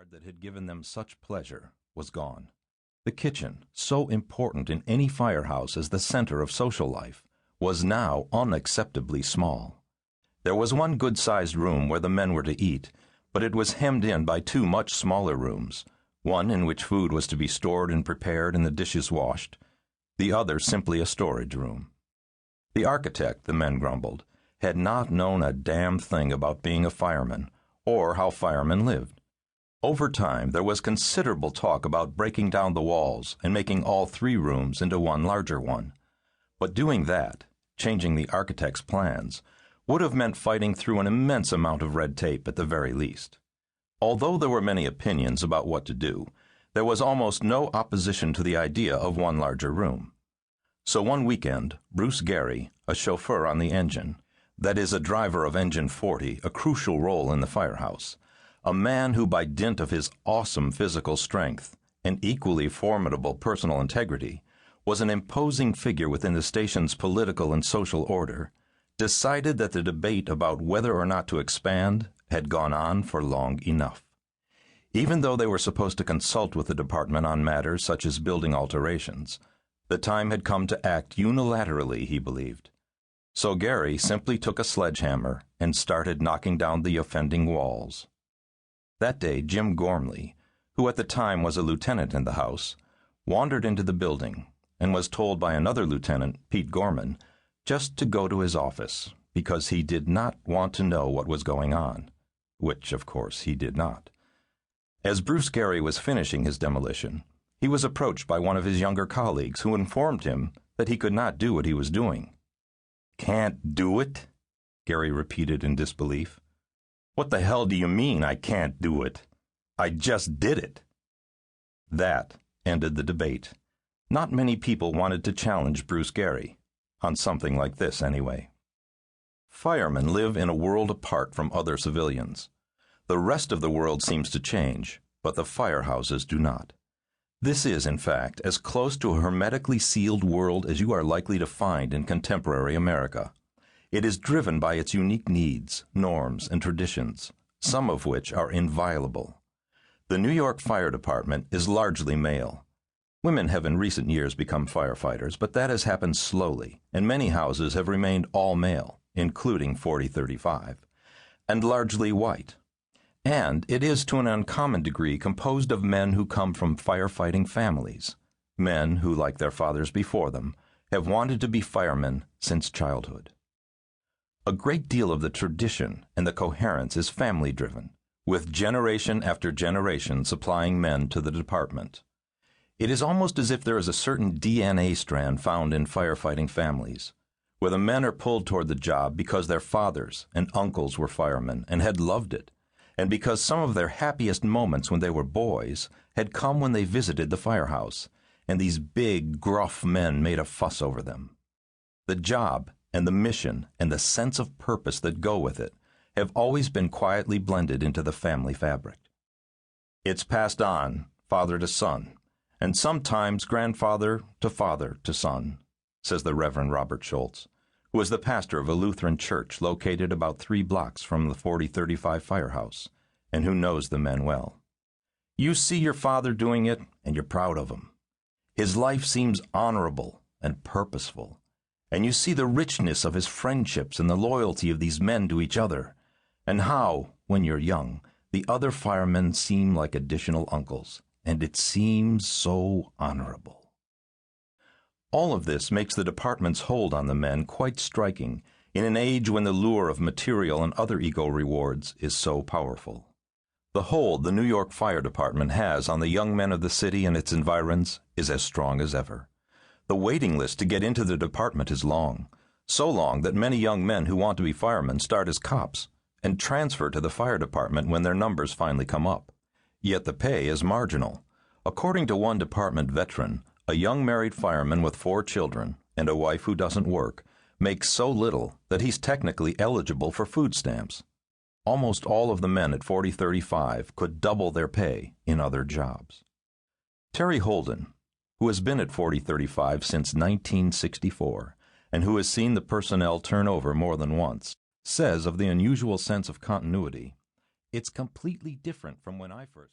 backyard that had given them such pleasure was gone. The kitchen, so important in any firehouse as the center of social life, was now unacceptably small. There was one good-sized room where the men were to eat, but it was hemmed in by two much smaller rooms, one in which food was to be stored and prepared and the dishes washed, the other simply a storage room. The architect, the men grumbled, had not known a damn thing about being a fireman, or how firemen lived. Over time, there was considerable talk about breaking down the walls and making all three rooms into one larger one. But doing that, changing the architect's plans, would have meant fighting through an immense amount of red tape at the very least. Although there were many opinions about what to do, there was almost no opposition to the idea of one larger room. So one weekend, Bruce Gary, a chauffeur on the engine, that is, a driver of Engine 40, a crucial role in the firehouse, a man who by dint of his awesome physical strength and equally formidable personal integrity was an imposing figure within the station's political and social order, decided that the debate about whether or not to expand had gone on for long enough. Even though they were supposed to consult with the department on matters such as building alterations, the time had come to act unilaterally, he believed. So Gary simply took a sledgehammer and started knocking down the offending walls. That day, Jim Gormley, who at the time was a lieutenant in the house, wandered into the building and was told by another lieutenant, Pete Gorman, just to go to his office because he did not want to know what was going on, which, of course, he did not. As Bruce Gary was finishing his demolition, he was approached by one of his younger colleagues who informed him that he could not do what he was doing. "Can't do it?" Gary repeated in disbelief. "What the hell do you mean, I can't do it? I just did it." That ended the debate. Not many people wanted to challenge Bruce Gary, on something like this anyway. Firemen live in a world apart from other civilians. The rest of the world seems to change, but the firehouses do not. This is, in fact, as close to a hermetically sealed world as you are likely to find in contemporary America. It is driven by its unique needs, norms, and traditions, some of which are inviolable. The New York Fire Department is largely male. Women have in recent years become firefighters, but that has happened slowly, and many houses have remained all male, including 4035, and largely white. And it is to an uncommon degree composed of men who come from firefighting families, men who, like their fathers before them, have wanted to be firemen since childhood. A great deal of the tradition and the coherence is family-driven, with generation after generation supplying men to the department. It is almost as if there is a certain DNA strand found in firefighting families, where the men are pulled toward the job because their fathers and uncles were firemen and had loved it, and because some of their happiest moments when they were boys had come when they visited the firehouse, and these big, gruff men made a fuss over them. The job and the mission and the sense of purpose that go with it have always been quietly blended into the family fabric. It's passed on, father to son, and sometimes grandfather to son, says the Reverend Robert Schultz, who is the pastor of a Lutheran church located about 3 blocks from the 4035 firehouse, and who knows the men well. You see your father doing it, and you're proud of him. His life seems honorable and purposeful, and you see the richness of his friendships and the loyalty of these men to each other, and how, when you're young, the other firemen seem like additional uncles, and it seems so honorable. All of this makes the department's hold on the men quite striking in an age when the lure of material and other ego rewards is so powerful. The hold the New York Fire Department has on the young men of the city and its environs is as strong as ever. The waiting list to get into the department is long, so long that many young men who want to be firemen start as cops and transfer to the fire department when their numbers finally come up. Yet the pay is marginal. According to one department veteran, a young married fireman with 4 children and a wife who doesn't work makes so little that he's technically eligible for food stamps. Almost all of the men at 4035 could double their pay in other jobs. Terry Holden, who has been at 4035 since 1964 and who has seen the personnel turn over more than once, says of the unusual sense of continuity, "It's completely different from when I first..."